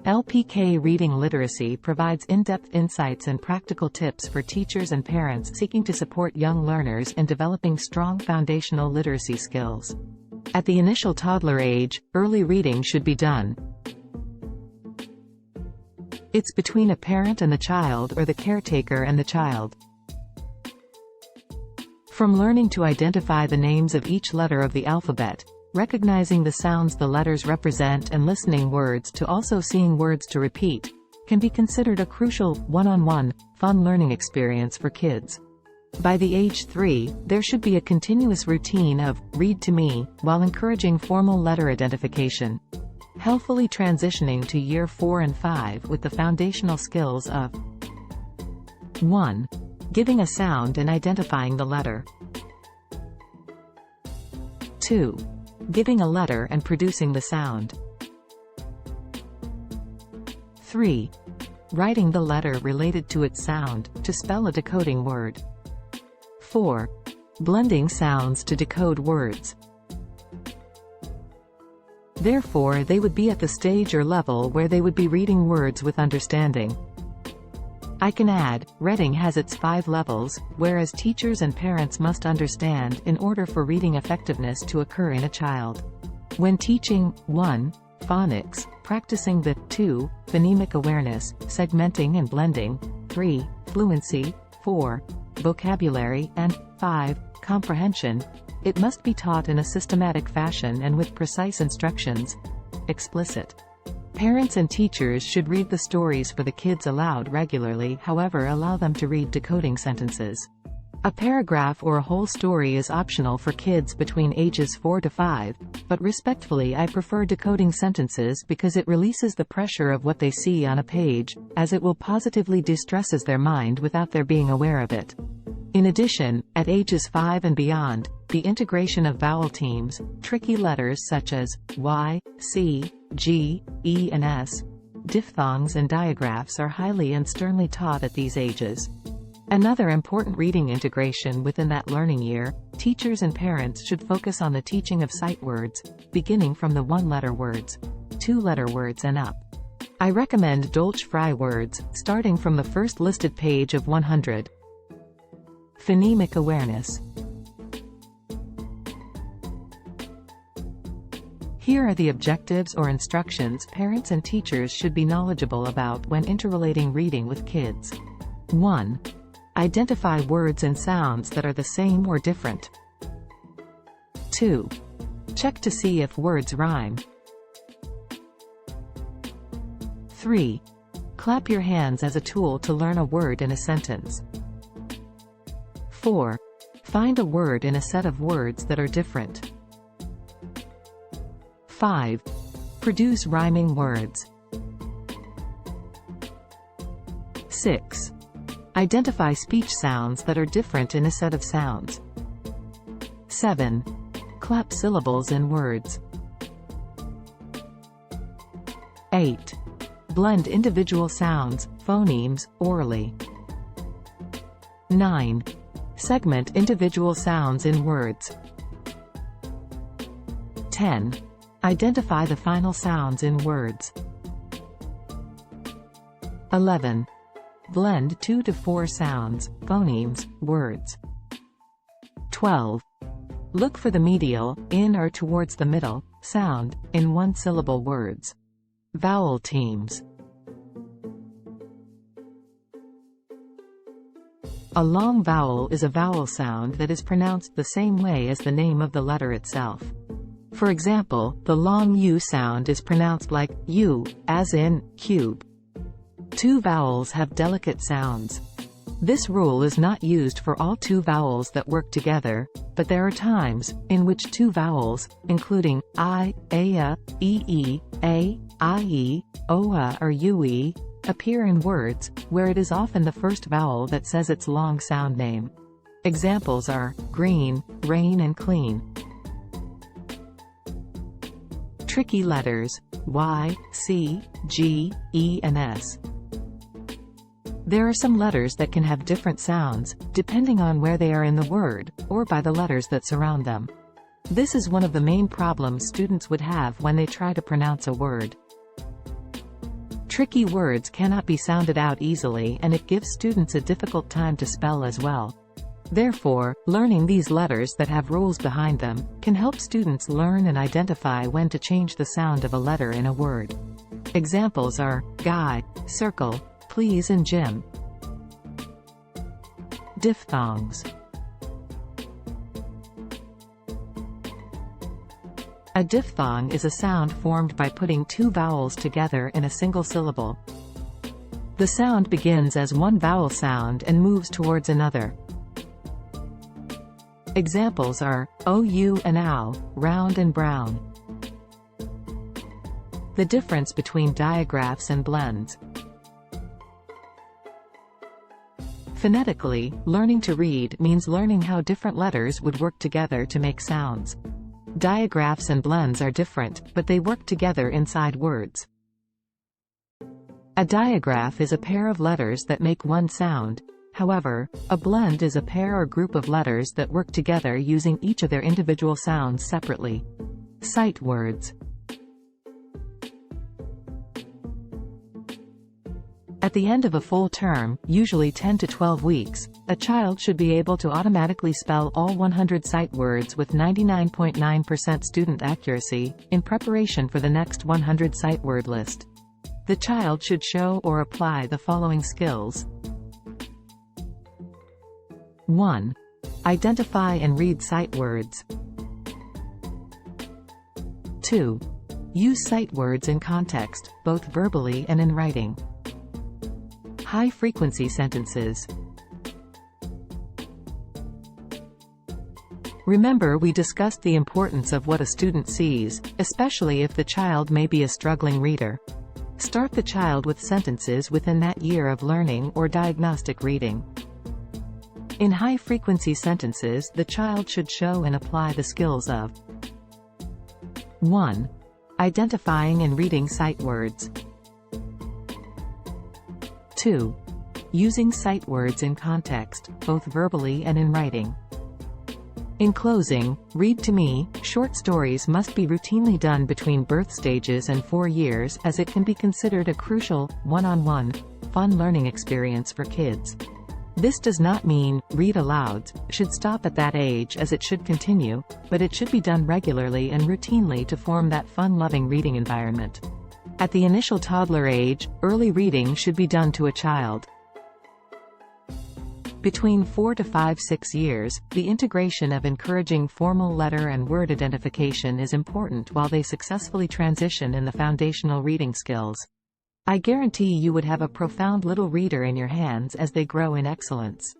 LPK Reading Literacy provides in-depth insights and practical tips for teachers and parents seeking to support young learners in developing strong foundational literacy skills. At the initial toddler age, early reading should be done. It's between a parent and the child, or the caretaker and the child. From learning to identify the names of each letter of the alphabet, recognizing the sounds the letters represent, and listening words to also seeing words to repeat, can be considered a crucial, one-on-one, fun learning experience for kids. By the age 3, there should be a continuous routine of read to me, while encouraging formal letter identification. Healthfully transitioning to year 4 and 5 with the foundational skills of 1. Giving a sound and identifying the letter. 2. Giving a letter and producing the sound. 3. Writing the letter related to its sound, to spell a decoding word. 4. Blending sounds to decode words. Therefore, they would be at the stage or level where they would be reading words with understanding. I can add, reading has its 5 levels, whereas teachers and parents must understand in order for reading effectiveness to occur in a child. When teaching, 1. Phonics, practicing the 2. Phonemic awareness, segmenting and blending, 3. Fluency, 4. Vocabulary, and 5. Comprehension, it must be taught in a systematic fashion and with precise instructions. Explicit. Parents and teachers should read the stories for the kids aloud regularly, however allow them to read decoding sentences. A paragraph or a whole story is optional for kids between ages 4 to 5, but respectfully I prefer decoding sentences because it releases the pressure of what they see on a page, as it will positively distresses their mind without their being aware of it. In addition, at ages 5 and beyond, the integration of vowel teams, tricky letters such as Y, C, G, E and S, diphthongs and diagraphs are highly and sternly taught at these ages. Another important reading integration within that learning year, teachers and parents should focus on the teaching of sight words, beginning from the 1-letter words, 2-letter words and up. I recommend Dolch-Frye words, starting from the first listed page of 100. Phonemic awareness. Here are the objectives or instructions parents and teachers should be knowledgeable about when interrelating reading with kids. 1. Identify words and sounds that are the same or different. 2. Check to see if words rhyme. 3. Clap your hands as a tool to learn a word in a sentence. 4. Find a word in a set of words that are different. 5. Produce rhyming words. 6. Identify speech sounds that are different in a set of sounds. 7. Clap syllables in words. 8. Blend individual sounds, phonemes, orally. 9. Segment individual sounds in words. 10. Identify the final sounds in words. 11. Blend 2 to 4 sounds, phonemes, words. 12. Look for the medial, in or towards the middle, sound, in one-syllable words. Vowel teams. A long vowel is a vowel sound that is pronounced the same way as the name of the letter itself. For example, the long U sound is pronounced like U, as in cube. 2 vowels have delicate sounds. This rule is not used for all 2 vowels that work together, but there are times in which 2 vowels, including I, aya, ee, a, ie, oa or ue, appear in words, where it is often the first vowel that says its long sound name. Examples are green, rain and clean. Tricky letters, Y, C, G, E and S. There are some letters that can have different sounds, depending on where they are in the word, or by the letters that surround them. This is one of the main problems students would have when they try to pronounce a word. Tricky words cannot be sounded out easily, and it gives students a difficult time to spell as well. Therefore, learning these letters that have rules behind them can help students learn and identify when to change the sound of a letter in a word. Examples are guy, circle, please and Jim. Diphthongs. A diphthong is a sound formed by putting two vowels together in a single syllable. The sound begins as one vowel sound and moves towards another. Examples are ou and ow, round and brown. The difference between digraphs and blends. Phonetically, learning to read means learning how different letters would work together to make sounds. Digraphs and blends are different, but they work together inside words. A digraph is a pair of letters that make one sound. However, a blend is a pair or group of letters that work together using each of their individual sounds separately. Sight words. At the end of a full term, usually 10 to 12 weeks, a child should be able to automatically spell all 100 sight words with 99.9% student accuracy, in preparation for the next 100 sight word list. The child should show or apply the following skills. 1. Identify and read sight words. 2. Use sight words in context, both verbally and in writing. High-frequency sentences. Remember, we discussed the importance of what a student sees, especially if the child may be a struggling reader. Start the child with sentences within that year of learning or diagnostic reading. In high-frequency sentences, the child should show and apply the skills of 1. Identifying and reading sight words. 2. Using sight words in context, both verbally and in writing. In closing, read to me. Short stories must be routinely done between birth stages and 4 years, as it can be considered a crucial, one-on-one, fun learning experience for kids. This does not mean read aloud should stop at that age, as it should continue, but it should be done regularly and routinely to form that fun-loving reading environment. At the initial toddler age, early reading should be done to a child. Between 4 to 5-6 years, the integration of encouraging formal letter and word identification is important while they successfully transition in the foundational reading skills. I guarantee you would have a profound little reader in your hands as they grow in excellence.